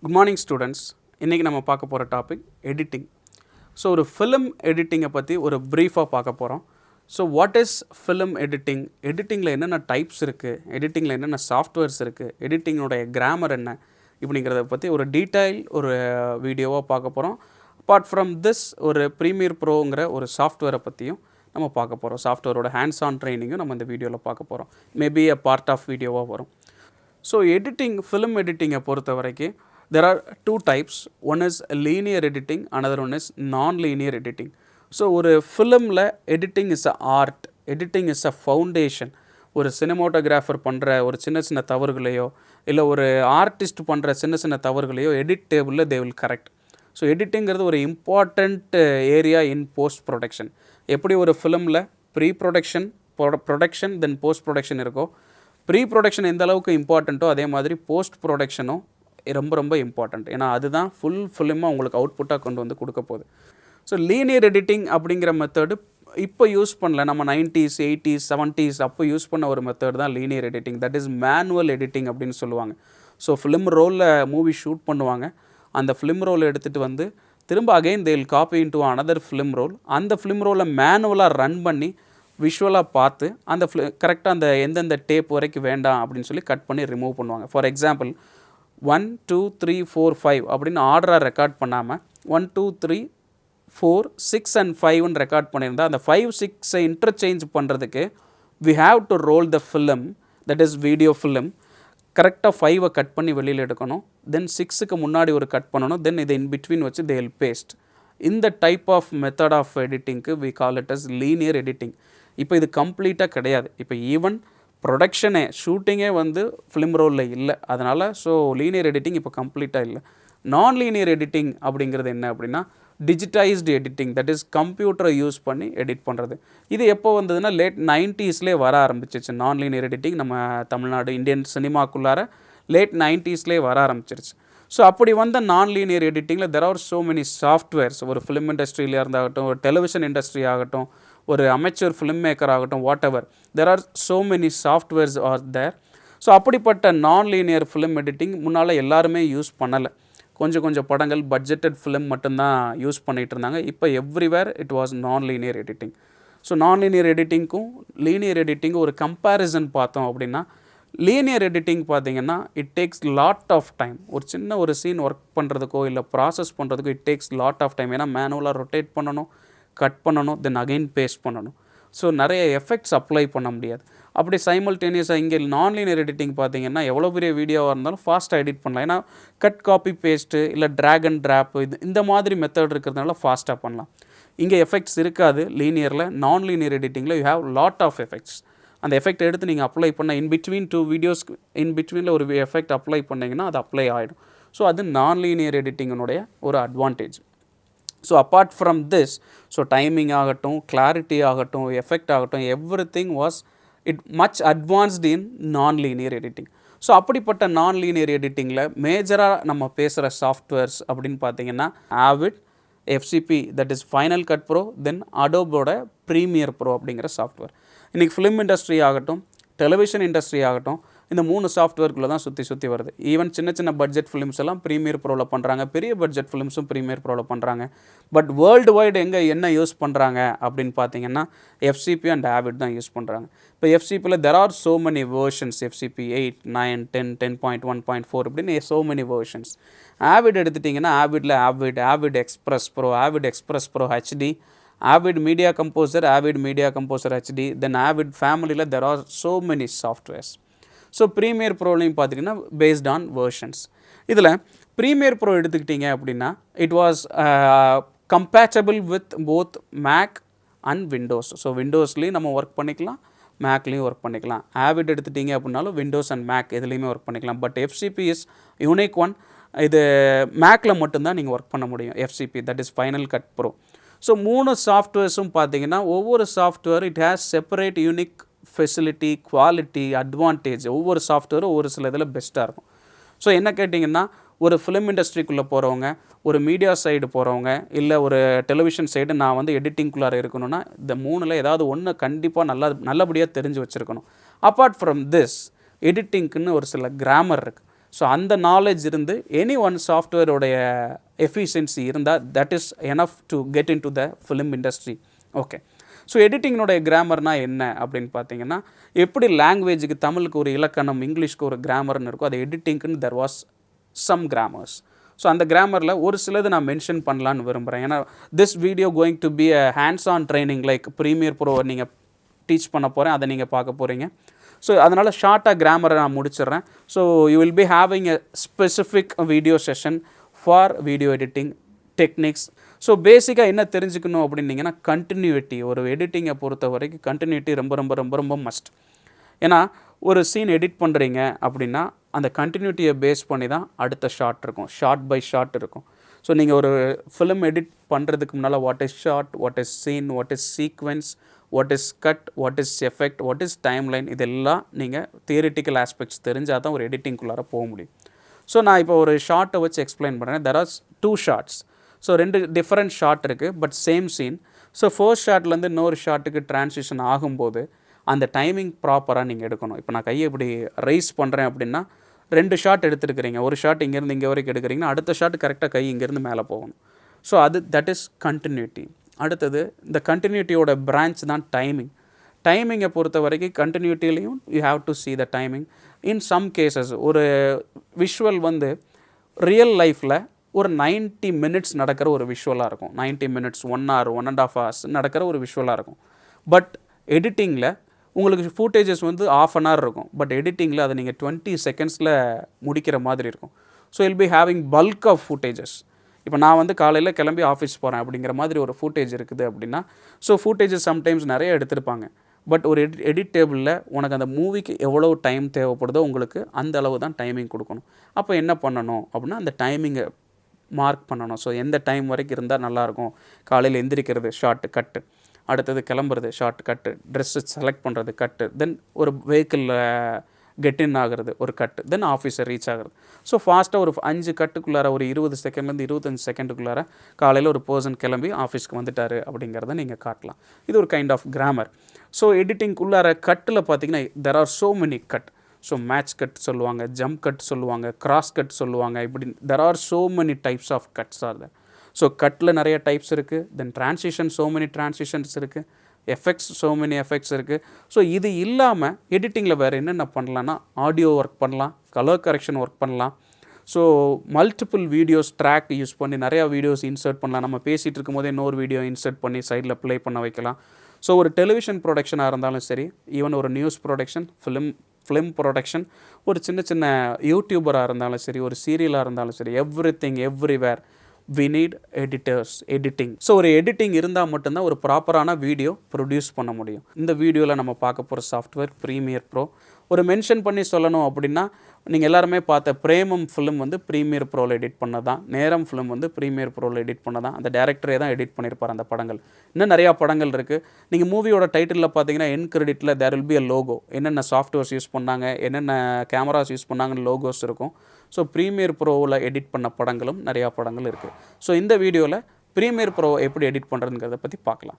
Good morning students. இன்றைக்கி நம்ம பார்க்க போகிற டாபிக் எடிட்டிங். ஸோ ஒரு ஃபிலிம் எடிட்டிங்கை பற்றி ஒரு ப்ரீஃபாக பார்க்க போகிறோம். So what is film editing, எடிட்டிங்கில் என்னென்ன டைப்ஸ் இருக்குது, எடிட்டிங்கில் என்னென்ன சாஃப்ட்வேர்ஸ் இருக்குது, எடிட்டிங்கோடைய கிராமர் என்ன, இப்படிங்கிறத பற்றி ஒரு டீட்டெயில் ஒரு வீடியோவாக பார்க்க போகிறோம். அப்பார்ட் ஃப்ரம் திஸ் ஒரு ப்ரீமியர் ப்ரோங்கிற ஒரு சாஃப்ட்வேரை பற்றியும் நம்ம பார்க்க போகிறோம். சாஃப்ட்வேரோட ஹேண்ட்ஸ் ஆன் ட்ரைனிங்கும் நம்ம இந்த வீடியோவில் பார்க்க போகிறோம். மேபி அ பார்ட் ஆஃப் வீடியோவாக வரும். ஸோ எடிட்டிங், ஃபிலிம் எடிட்டிங்கை பொறுத்த வரைக்கும் there are two types. One is linear editing, another one is non-linear editing. So ஒரு ஃபிலிமில் editing is a art, editing is a foundation. ஒரு சினிமோட்டோகிராஃபர் பண்ணுற ஒரு சின்ன சின்ன தவறுகளையோ இல்லை ஒரு ஆர்டிஸ்ட் பண்ணுற சின்ன சின்ன தவறுகளையோ எடிட் டேபிளில் they will correct. ஸோ எடிட்டிங்கிறது ஒரு important area in post production. எப்படி ஒரு ஃபிலிமில் pre production, production then post production இருக்கோ, ப்ரீ ப்ரொடக்ஷன் எந்த அளவுக்கு இம்பார்ட்டண்ட்டோ அதே மாதிரி போஸ்ட் ப்ரொடக்ஷனும் ரொம்ப ரொம்ப இம்பார்ட்டண்ட். ஏன்னா அதுதான் ஃபுல் ஃபிலிமாக உங்களுக்கு அவுட்புட்டாக கொண்டு வந்து கொடுக்க போகுது. ஸோ லீனியர் எடிட்டிங் அப்படிங்கிற மெத்தடு இப்போ யூஸ் பண்ணல. நம்ம 90s 80s 70s அப்போ யூஸ் பண்ண ஒரு மெத்தட் தான் linear editing. That is manual editing அப்படின்னு சொல்லுவாங்க. ஸோ ஃபிலிம் ரோலில் மூவி ஷூட் பண்ணுவாங்க. அந்த ஃபிலிம் ரோலை எடுத்துகிட்டு வந்து திரும்ப again they will copy into another film roll. அந்த ஃபிலிம் ரோலை மேனுவலாக ரன் பண்ணி விஷுவலாக பார்த்து அந்த கரெக்டாக அந்த எந்தெந்த டேப் வரைக்கும் வேண்டாம் அப்படின்னு சொல்லி கட் பண்ணி ரிமூவ் பண்ணுவாங்க. ஃபார் எக்ஸாம்பிள் 1 2 3 4 5 அப்படின்னு ஆர்டராக ரெக்கார்ட் பண்ணாமல் 1 2 3 4 6 and 5ன்னு ரெக்கார்ட் பண்ணியிருந்தால் அந்த 5 6 இன்டர்சேஞ்ச் பண்ணுறதுக்கு we have to roll the film, that is video film. கரெக்டாக 5 கட் பண்ணி வெளியில் எடுக்கணும். தென் 6க்கு முன்னாடி ஒரு கட் பண்ணணும். தென் இதை இன் பிட்வீன் வச்சு they will paste. இந்த டைப் ஆஃப் மெத்தட் ஆஃப் எடிட்டிங்க்கு we call it as linear editing. இப்போ இது கம்ப்ளீட்டாக கிடையாது. இப்போ ஈவன் ப்ரொடக்ஷனே ஷூட்டிங்கே வந்து ஃபிலிம் ரோலில் இல்லை. அதனால் ஸோ லீனியர் எடிட்டிங் இப்போ கம்ப்ளீட்டாக இல்லை. நான் லீனியர் எடிட்டிங் அப்படிங்கிறது என்ன அப்படின்னா டிஜிட்டைஸ்டு எடிட்டிங், தட் இஸ் கம்ப்யூட்டரை யூஸ் பண்ணி எடிட் பண்ணுறது. இது எப்போ வந்ததுன்னா லேட் 90ஸ்லேயே வர ஆரம்பிச்சிருச்சு. நான் லீனியர் எடிட்டிங் நம்ம தமிழ்நாடு இந்தியன் சினிமாக்குள்ளார லேட் 90ஸ்லேயே வர ஆரம்பிச்சிருச்சு. ஸோ அப்படி வந்த நான் லீனியர் எடிட்டிங்கில் there are so many softwares. ஒரு ஃபிலிம் இண்டஸ்ட்ரியில் இருந்தாகட்டும், ஒரு டெலிவிஷன் இண்டஸ்ட்ரி ஆகட்டும், ஒரு அமெச்சூர் ஃபிலிம் மேக்கர் ஆகட்டும், whatever, there are so many softwares are there. So அப்படிப்பட்ட நான் லீனியர் ஃபிலிம் எடிட்டிங் முன்னால் எல்லாருமே யூஸ் பண்ணலை. கொஞ்சம் படங்கள் பட்ஜெட்டட் ஃபிலிம் மட்டும்தான் யூஸ் பண்ணிகிட்டு இருந்தாங்க. இப்போ everywhere it was non linear editing. So non linear எடிட்டிங்க்கும் லீனியர் எடிட்டிங்கும் ஒரு கம்பேரிசன் பார்த்தோம் அப்படின்னா, லீனியர் எடிட்டிங் பார்த்திங்கன்னா it takes lot of time. ஒரு சின்ன ஒரு சீன் ஒர்க் பண்ணுறதுக்கோ இல்லை ப்ராசஸ் பண்ணுறதுக்கோ it takes lot of time. ஏன்னா மேனுவலாக ரொட்டேட் பண்ணணும், கட் பண்ணணும், தென் அகைன் பேஸ்ட் பண்ணணும். ஸோ நிறைய எஃபெக்ட்ஸ் அப்ளை பண்ண முடியாது. அப்படி சைமல்டேனியஸாக இங்கே நான் லீனியர் எடிட்டிங் பார்த்திங்கன்னா எவ்வளோ பெரிய வீடியோவாக இருந்தாலும் ஃபாஸ்ட்டாக எடிட் பண்ணலாம். ஏன்னா கட் காப்பி பேஸ்ட்டு இல்லை ட்ராக் அண்ட் ட்ராப் இந்த மாதிரி மெத்தட் இருக்கிறதுனால ஃபாஸ்ட்டாக பண்ணலாம். இங்கே எஃபெக்ட்ஸ் இருக்காது லீனியரில். நான் லீனியர் எடிட்டிங்கில் you have lot of effects. அந்த எஃபெக்ட் எடுத்து நீங்கள் அப்ளை பண்ண இன் பிட்வீன் 2 வீடியோஸ் இன் பிட்வீனில் ஒரு எஃபெக்ட் அப்ளை பண்ணிங்கன்னா அது அப்ளை ஆகிடும். ஸோ அது நான் லீனியர் எடிட்டிங்கினுடைய ஒரு advantage. So apart from this, so timing ஆகட்டும், கிளாரிட்டி ஆகட்டும், எஃபெக்ட் ஆகட்டும், everything was it much advanced in non linear editing. So அப்படிப்பட்ட நான் லீனியர் எடிட்டிங்கில் மேஜராக நம்ம பேசுகிற சாஃப்ட்வேர்ஸ் அப்படின்னு பார்த்தீங்கன்னா Avid, FCP that is final cut pro, then அடோபோட ப்ரீமியர் ப்ரோ அப்படிங்கிற சாஃப்ட்வேர். இன்றைக்கி ஃபிலிம் இண்டஸ்ட்ரி ஆகட்டும், டெலிவிஷன் இண்டஸ்ட்ரி ஆகட்டும், இந்த 3 சாஃப்ட்வேர்க்குள்ளே தான் சுற்றி வருது. ஈவன் சின்ன பட்ஜெட் ஃபிலிம்ஸ் எல்லாம் ப்ரீமியர் ப்ரோவில் பண்ணுறாங்க, பெரிய பட்ஜெட் ஃபிலிம்ஸும் ப்ரீமியர் ப்ரோவில் பண்ணுறாங்க. பட் வேர்ல்டு வைடு என்ன யூஸ் பண்ணுறாங்க அப்படின்னு பார்த்தீங்கன்னா எஃப்சிபி அண்ட் ஆவிட் தான் யூஸ் பண்ணுறாங்க. இப்போ எஃப்சிபியில் there are so many versions. FCP 8 9 10 10.1.4 இப்படின்னு ஸோ மெனி வேர்ஷன்ஸ். ஆவிட் எடுத்துட்டிங்கன்னா ஆவிடில் Avid express pro, Avid express pro HD, Avid media composer, Avid media composer HD, then Avid ஃபேமிலியில் there are so many softwares. So premiere ப்ரோலையும் பார்த்திங்கன்னா based on versions. இதில் premiere pro எடுத்துக்கிட்டிங்க அப்படின்னா it was compatible with both Mac and Windows. So விண்டோஸ்லேயும் நம்ம work பண்ணிக்கலாம், மேக்லேயும் ஒர்க் பண்ணிக்கலாம். ஆவிட் எடுத்துட்டிங்க அப்படின்னாலும் விண்டோஸ் அண்ட் மேக் எதுலேயுமே ஒர்க் பண்ணிக்கலாம். But FCP is unique one. இது மேக்கில் மட்டும்தான் நீங்கள் ஒர்க் பண்ண முடியும். FCP that is final cut bro. So 3 சாஃப்ட்வேர்ஸும் பார்த்திங்கன்னா ஒவ்வொரு software it has separate unique facility, quality, advantage. ஒவ்வொரு சாஃப்ட்வேரும் ஒவ்வொரு சில இதில் பெஸ்ட்டாக இருக்கும். ஸோ என்ன கேட்டிங்கன்னா ஒரு ஃபிலிம் இண்டஸ்ட்ரிக்குள்ளே போகிறவங்க, ஒரு மீடியா சைடு போகிறவங்க, இல்லை ஒரு டெலிவிஷன் சைடு நான் வந்து எடிட்டிங்குள்ளார இருக்கணும்னா இந்த 3ல் ஏதாவது ஒன்று கண்டிப்பாக நல்லபடியாக தெரிஞ்சு வச்சுருக்கணும். அப்பார்ட் ஃப்ரம் திஸ் எடிட்டிங்க்குன்னு ஒரு சில கிராமர் இருக்குது. ஸோ அந்த நாலேஜ் இருந்து எனி ஒன் சாஃப்ட்வேரோடைய எஃபிஷியன்சி இருந்தால் that is enough to get into the film industry. Okay, so எடிட்டிங்கினுடைய கிராமர்னால் என்ன அப்படின்னு பார்த்தீங்கன்னா, எப்படி லாங்குவேஜுக்கு தமிழுக்கு ஒரு இலக்கணம், இங்கிலீஷ்க்கு ஒரு கிராமர்னு இருக்கும், அது எடிட்டிங்க்குன்னு there was some grammars. So அந்த கிராமரில் ஒரு சிலது நான் மென்ஷன் பண்ணலான்னு விரும்புகிறேன். ஏன்னா this video going to be a hands on training, like premiere pro நீங்கள் டீச் பண்ண போகிறேன், அதை நீங்கள் பார்க்க போகிறீங்க. ஸோ அதனால் ஷார்ட்டாக கிராமரை நான் முடிச்சிடுறேன். So you will be having a specific video session for video editing techniques. So பேசிக்காக என்ன தெரிஞ்சுக்கணும் அப்படின்னீங்கன்னா, கண்டினியூட்டி. ஒரு எடிட்டிங்கை பொறுத்த வரைக்கும் கண்டினியூட்டி ரொம்ப ரொம்ப ரொம்ப ரொம்ப மஸ்ட். ஏன்னா ஒரு சீன் எடிட் பண்ணுறீங்க அப்படின்னா அந்த கண்டினியூட்டியை பேஸ் பண்ணி தான் அடுத்த ஷார்ட் இருக்கும், ஷார்ட் பை ஷார்ட் இருக்கும். ஸோ நீங்கள் ஒரு ஃபிலிம் எடிட் பண்ணுறதுக்கு முன்னால் what is short, what is scene, what is sequence, what is cut, what is effect, what is time line, இதெல்லாம் நீங்கள் தியரிட்டிக்கல் ஆஸ்பெக்ட்ஸ் தெரிஞ்சால் தான் ஒரு எடிட்டிங்குள்ளார போக முடியும். ஸோ நான் இப்போ ஒரு ஷார்ட்டை வச்சு எக்ஸ்பிளைன் பண்ணுறேன். There are 2 shots. So 2 different shot இருக்குது, but same scene. So first ஷார்ட்லேருந்து இன்னொரு ஷார்ட்டுக்கு ட்ரான்சிஷன் ஆகும்போது அந்த டைமிங் ப்ராப்பராக நீங்கள் எடுக்கணும். இப்போ நான் கையை இப்படி ரைஸ் பண்ணுறேன் அப்படின்னா 2 ஷாட் எடுத்துருக்கிறீங்க, ஒரு ஷாட் இங்கேருந்து இங்கே வரைக்கும் எடுக்கிறீங்கன்னா அடுத்த ஷாட் கரெக்டாக கை இங்கேருந்து மேலே போகணும். So that is continuity. அடுத்தது இந்த கண்டினியூட்டியோட பிரான்ச் தான் டைமிங். டைமிங்கை பொறுத்த வரைக்கும் கண்டினியூட்டிலையும் you have to see the timing. In some cases ஒரு விஷுவல் வந்து ரியல் லைஃப்பில் ஒரு 90 மினிட்ஸ் நடக்கிற ஒரு விஷுவலாக இருக்கும், 90 மினிட்ஸ் 1 hour 1.5 hours நடக்கிற ஒரு விஷுவலாக இருக்கும். பட் எடிட்டிங்கில் உங்களுக்கு ஃபூட்டேஜஸ் வந்து ½ an hour இருக்கும், பட் எடிட்டிங்கில் அதை நீங்கள் 20 செகண்ட்ஸில் முடிக்கிற மாதிரி இருக்கும். So will be having bulk of footages. இப்போ நான் வந்து காலையில் கிளம்பி ஆஃபீஸ் போகிறேன் அப்படிங்கிற மாதிரி ஒரு ஃபூட்டேஜ் இருக்குது அப்படின்னா, ஸோ ஃபூட்டேஜஸ் சம்டைம்ஸ் நிறைய எடுத்திருப்பாங்க. பட் ஒரு எடிட் டேபிளில் உனக்கு அந்த மூவிக்கு எவ்வளோ டைம் தேவைப்படுதோ உங்களுக்கு அந்த அளவு தான் டைமிங் கொடுக்கணும். அப்போ என்ன பண்ணணும் அப்படின்னா, அந்த டைமிங்கை மார்க் பண்ணணும். ஸோ எந்த டைம் வரைக்கும் இருந்தால் நல்லாயிருக்கும், காலையில் எந்திரிக்கிறது ஷார்ட் கட்டு, அடுத்தது கிளம்புறது ஷார்ட் கட்டு, ட்ரெஸ்ஸு செலக்ட் பண்ணுறது கட்டு, தென் ஒரு வெஹிக்கிளில் கெட்டின் ஆகிறது ஒரு கட்டு, தென் ஆஃபீஸை ரீச் ஆகிறது. ஸோ ஃபாஸ்ட்டாக ஒரு 5 கட்டுக்குள்ளார ஒரு 20 செகண்ட்லேருந்து 25 செகண்டுக்குள்ளார காலையில் ஒரு பர்சன் கிளம்பி ஆஃபீஸ்க்கு வந்துட்டார் அப்படிங்கிறத நீங்கள் காட்டலாம். இது ஒரு கைண்ட் ஆஃப் கிராமர். ஸோ எடிட்டிங்குள்ளார கட்டில் பார்த்தீங்கன்னா there are so many cut. So match cut சொல்லுவாங்க, ஜம்ப் கட் சொல்லுவாங்க, கிராஸ் கட் சொல்லுவாங்க, இப்படி there are so many types of cuts are there. So கட்டில் நிறைய டைப்ஸ் இருக்குது, then transition so many transitions இருக்குது, எஃபெக்ட்ஸ் ஸோ மெனி எஃபெக்ட்ஸ் இருக்குது. So இது இல்லாமல் எடிட்டிங்கில் வேறு என்னென்ன பண்ணலான்னா, ஆடியோ ஒர்க் பண்ணலாம், கலர் கரெக்ஷன் ஒர்க் பண்ணலாம். So multiple videos track use பண்ணி நிறையா வீடியோஸ் இன்சர்ட் பண்ணலாம். நம்ம பேசிகிட்டு இருக்கும் போதே இன்னொரு வீடியோ இன்சர்ட் பண்ணி சைடில் ப்ளே பண்ண வைக்கலாம். ஸோ ஒரு டெலிவிஷன் ப்ரொடக்ஷனாக இருந்தாலும் சரி, ஈவன் ஒரு நியூஸ் ப்ரொடக்ஷன், ஃபிலிம் ப்ரொடக்ஷன், ஒரு சின்ன சின்ன யூடியூபராக இருந்தாலும் சரி, ஒரு சீரியலாக இருந்தாலும் சரி, everything everywhere we need editors, editing. So ஒரு எடிட்டிங் இருந்தால் மட்டும்தான் ஒரு ப்ராப்பரான வீடியோ ப்ரொடியூஸ் பண்ண முடியும். இந்த வீடியோவில் நம்ம பார்க்க போகிற சாஃப்ட்வேர் ப்ரீமியர் ப்ரோ. ஒரு மென்ஷன் பண்ணி சொல்லணும் அப்படின்னா, நீங்கள் எல்லாருமே பார்த்த பிரேமம் ஃபிலிம் வந்து ப்ரீமியர் ப்ரோவில் எடிட் பண்ணதான், நேரம் ஃபிலிம் வந்து ப்ரீமியர் ப்ரோவில் எடிட் பண்ணதான், அந்த டேரக்டரே தான் எடிட் பண்ணியிருப்பார் அந்த படங்கள். இன்னும் நிறையா படங்கள் இருக்குது. நீங்கள் மூவியோட டைட்டிலில் பார்த்தீங்கன்னா என் கிரெடிட்டில் there will be a logo, என்னென்ன சாஃப்ட்வேர்ஸ் யூஸ் பண்ணாங்க, என்னென்ன கேமராஸ் யூஸ் பண்ணாங்கன்னு லோகோஸ் இருக்கும். ஸோ ப்ரீமியர் ப்ரோவில் எடிட் பண்ண படங்களும் நிறையா படங்கள் இருக்குது. ஸோ இந்த வீடியோவில் ப்ரீமியர் ப்ரோ எப்படி எடிட் பண்ணுறதுங்கிறத பற்றி பார்க்கலாம்.